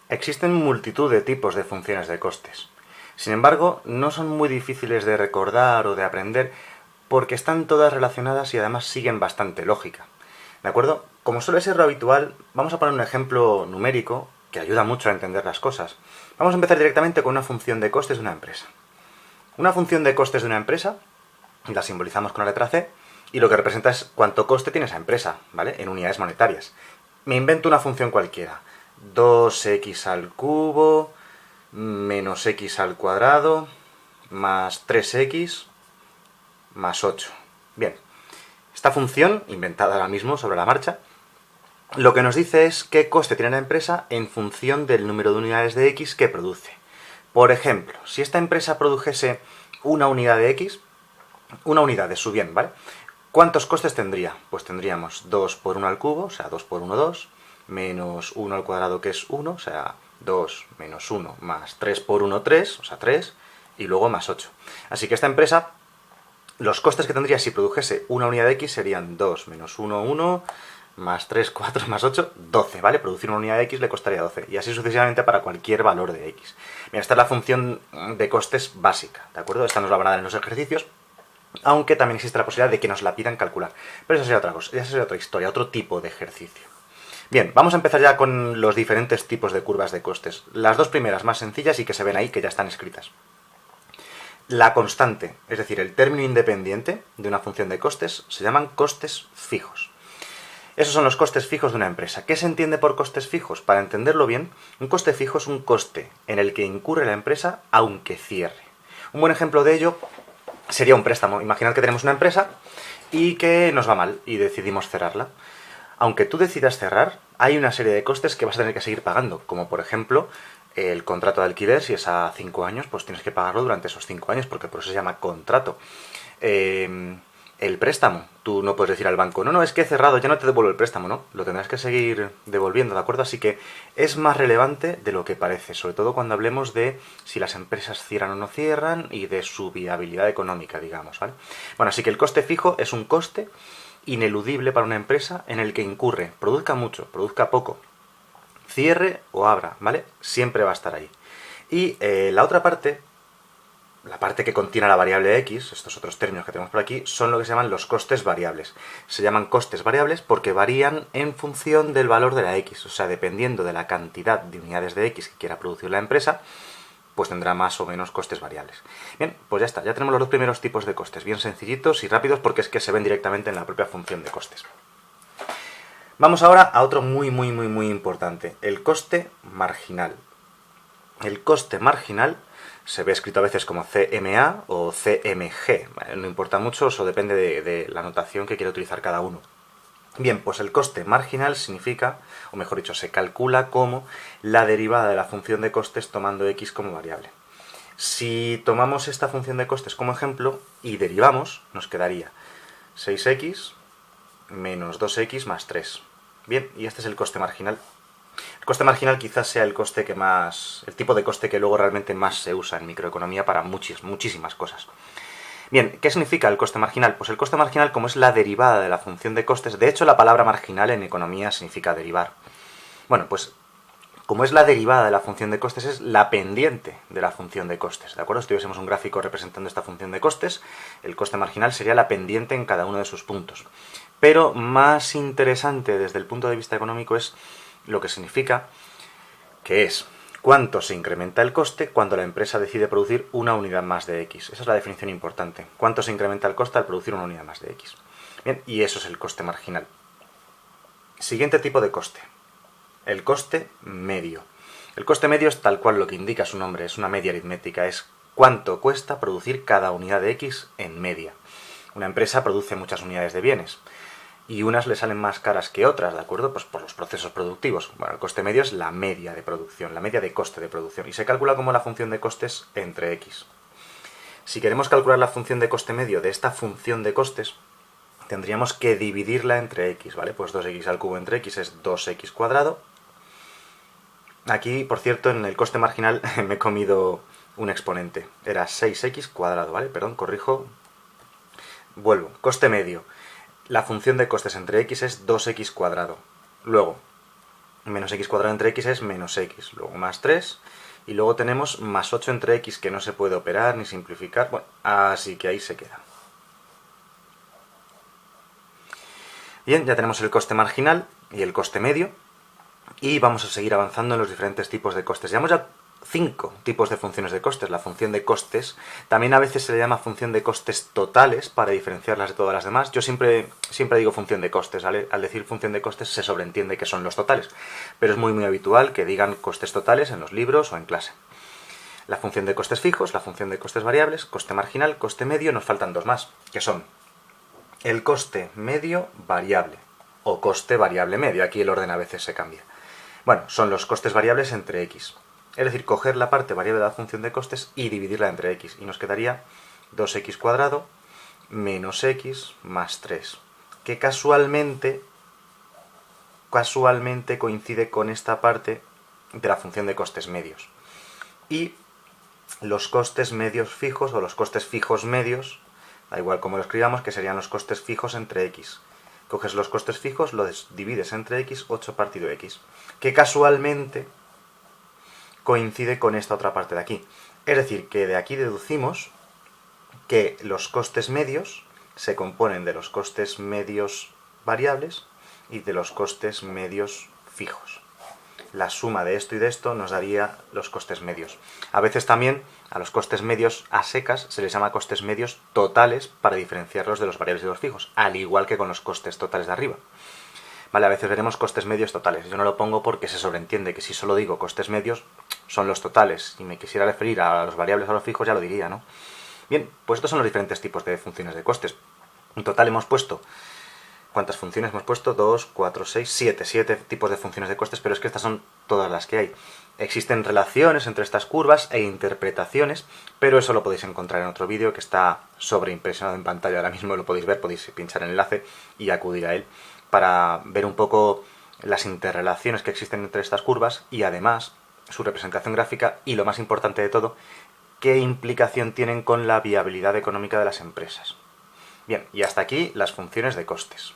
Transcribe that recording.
Existen multitud de tipos de funciones de costes. Sin embargo, no son muy difíciles de recordar o de aprender porque están todas relacionadas y además siguen bastante lógica. ¿De acuerdo? Como suele ser lo habitual, vamos a poner un ejemplo numérico que ayuda mucho a entender las cosas. Vamos a empezar directamente con una función de costes de una empresa. Una función de costes de una empresa la simbolizamos con la letra C y lo que representa es cuánto coste tiene esa empresa, ¿vale? En unidades monetarias. Me invento una función cualquiera. 2x al cubo menos x al cuadrado más 3x más 8. Bien, esta función, inventada ahora mismo sobre la marcha, lo que nos dice es qué coste tiene la empresa en función del número de unidades de x que produce. Por ejemplo, si esta empresa produjese una unidad de x, una unidad de su bien, ¿vale? ¿Cuántos costes tendría? Pues tendríamos 2 por 1 al cubo, o sea, 2 por 1, 2, menos 1 al cuadrado, que es 1, o sea, 2 menos 1, más 3 por 1, 3, o sea, 3, y luego más 8. Así que esta empresa, los costes que tendría si produjese una unidad de x serían 2 menos 1, 1, más 3, 4, más 8, 12, ¿vale? Producir una unidad de x le costaría 12, y así sucesivamente para cualquier valor de x. Bien, esta es la función de costes básica, ¿de acuerdo? Esta nos la van a dar en los ejercicios, aunque también existe la posibilidad de que nos la pidan calcular. Pero esa sería otra cosa, esa sería otra historia, otro tipo de ejercicio. Bien, vamos a empezar ya con los diferentes tipos de curvas de costes. Las dos primeras más sencillas y que se ven ahí, que ya están escritas. La constante, es decir, el término independiente de una función de costes, se llaman costes fijos. Esos son los costes fijos de una empresa. ¿Qué se entiende por costes fijos? Para entenderlo bien, un coste fijo es un coste en el que incurre la empresa aunque cierre. Un buen ejemplo de ello sería un préstamo. Imaginad que tenemos una empresa y que nos va mal y decidimos cerrarla. Aunque tú decidas cerrar, hay una serie de costes que vas a tener que seguir pagando, como por ejemplo el contrato de alquiler. Si es a 5 años, pues tienes que pagarlo durante esos 5 años, porque por eso se llama contrato. El préstamo, tú no puedes decir al banco, no, es que he cerrado, ya no te devuelvo el préstamo, ¿no? Lo tendrás que seguir devolviendo, ¿de acuerdo? Así que es más relevante de lo que parece, sobre todo cuando hablemos de si las empresas cierran o no cierran y de su viabilidad económica, digamos, ¿vale? Bueno, así que el coste fijo es un coste ineludible para una empresa en el que incurre, produzca mucho, produzca poco, cierre o abra, ¿vale? Siempre va a estar ahí. Y la otra parte, la parte que contiene la variable x, estos otros términos que tenemos por aquí, son lo que se llaman los costes variables. Se llaman costes variables porque varían en función del valor de la x, o sea, dependiendo de la cantidad de unidades de x que quiera producir la empresa, pues tendrá más o menos costes variables. Bien, pues ya está, ya tenemos los dos primeros tipos de costes, bien sencillitos y rápidos porque es que se ven directamente en la propia función de costes. Vamos ahora a otro muy importante, el coste marginal. El coste marginal se ve escrito a veces como CMA o CMG, ¿vale? No importa mucho, eso depende de la notación que quiera utilizar cada uno. Bien, pues el coste marginal significa, o mejor dicho, se calcula como la derivada de la función de costes tomando x como variable. Si tomamos esta función de costes como ejemplo y derivamos, nos quedaría 6x menos 2x más 3. Bien, y este es el coste marginal. El coste marginal quizás sea el coste que más, el tipo de coste que luego realmente más se usa en microeconomía para muchísimas cosas. Bien, ¿qué significa el coste marginal? Pues el coste marginal, como es la derivada de la función de costes, de hecho la palabra marginal en economía significa derivar. Bueno, pues como es la derivada de la función de costes, es la pendiente de la función de costes, ¿de acuerdo? Si tuviésemos un gráfico representando esta función de costes, el coste marginal sería la pendiente en cada uno de sus puntos. Pero más interesante desde el punto de vista económico es lo que significa, que es cuánto se incrementa el coste cuando la empresa decide producir una unidad más de X. Esa es la definición importante. ¿Cuánto se incrementa el coste al producir una unidad más de X? Bien, y eso es el coste marginal. Siguiente tipo de coste. El coste medio. El coste medio es tal cual lo que indica su nombre, es una media aritmética, es cuánto cuesta producir cada unidad de X en media. Una empresa produce muchas unidades de bienes y unas le salen más caras que otras, ¿de acuerdo? Pues por los procesos productivos. Bueno, el coste medio es la media de producción, la media de coste de producción, y se calcula como la función de costes entre x. Si queremos calcular la función de coste medio de esta función de costes, tendríamos que dividirla entre x, ¿vale? Pues 2x al cubo entre x es 2x cuadrado. Aquí, por cierto, en el coste marginal me he comido un exponente. Era 6x cuadrado, ¿vale? Perdón, corrijo. Vuelvo. Coste medio. La función de costes entre x es 2x cuadrado. Luego, Menos x cuadrado entre x es menos x, luego más 3, y luego tenemos más 8 entre x, que no se puede operar ni simplificar, bueno, así que ahí se queda. Bien, ya tenemos el coste marginal y el coste medio, y vamos a seguir avanzando en los diferentes tipos de costes. Llevamos ya 5 tipos de funciones de costes. La función de costes, también a veces se le llama función de costes totales para diferenciarlas de todas las demás. Yo siempre digo función de costes, ¿vale? Al decir función de costes se sobreentiende que son los totales, pero es muy habitual que digan costes totales en los libros o en clase. La función de costes fijos, la función de costes variables, coste marginal, coste medio, nos faltan dos más, que son el coste medio variable o coste variable medio. Aquí el orden a veces se cambia. Bueno, son los costes variables entre x. Es decir, coger la parte variable de la función de costes y dividirla entre x. Y nos quedaría 2x cuadrado menos x más 3. Que casualmente coincide con esta parte de la función de costes medios. Y los costes medios fijos o los costes fijos medios, da igual como lo escribamos, que serían los costes fijos entre x. Coges los costes fijos, los divides entre x, 8 partido x. Que casualmente coincide con esta otra parte de aquí. Es decir, que de aquí deducimos que los costes medios se componen de los costes medios variables y de los costes medios fijos. La suma de esto y de esto nos daría los costes medios. A veces también a los costes medios a secas se les llama costes medios totales para diferenciarlos de los variables y los fijos, al igual que con los costes totales de arriba. Vale, a veces veremos costes medios totales. Yo no lo pongo porque se sobreentiende que si solo digo costes medios son los totales. Si me quisiera referir a los variables o a los fijos ya lo diría, ¿no? Bien, pues estos son los diferentes tipos de funciones de costes. En total hemos puesto... ¿Cuántas funciones hemos puesto? 2, 4, 6, 7. 7 tipos de funciones de costes, pero es que estas son todas las que hay. Existen relaciones entre estas curvas e interpretaciones, pero eso lo podéis encontrar en otro vídeo que está sobreimpresionado en pantalla ahora mismo, lo podéis ver, podéis pinchar el enlace y acudir a él para ver un poco las interrelaciones que existen entre estas curvas y además su representación gráfica y, lo más importante de todo, qué implicación tienen con la viabilidad económica de las empresas. Bien, y hasta aquí las funciones de costes.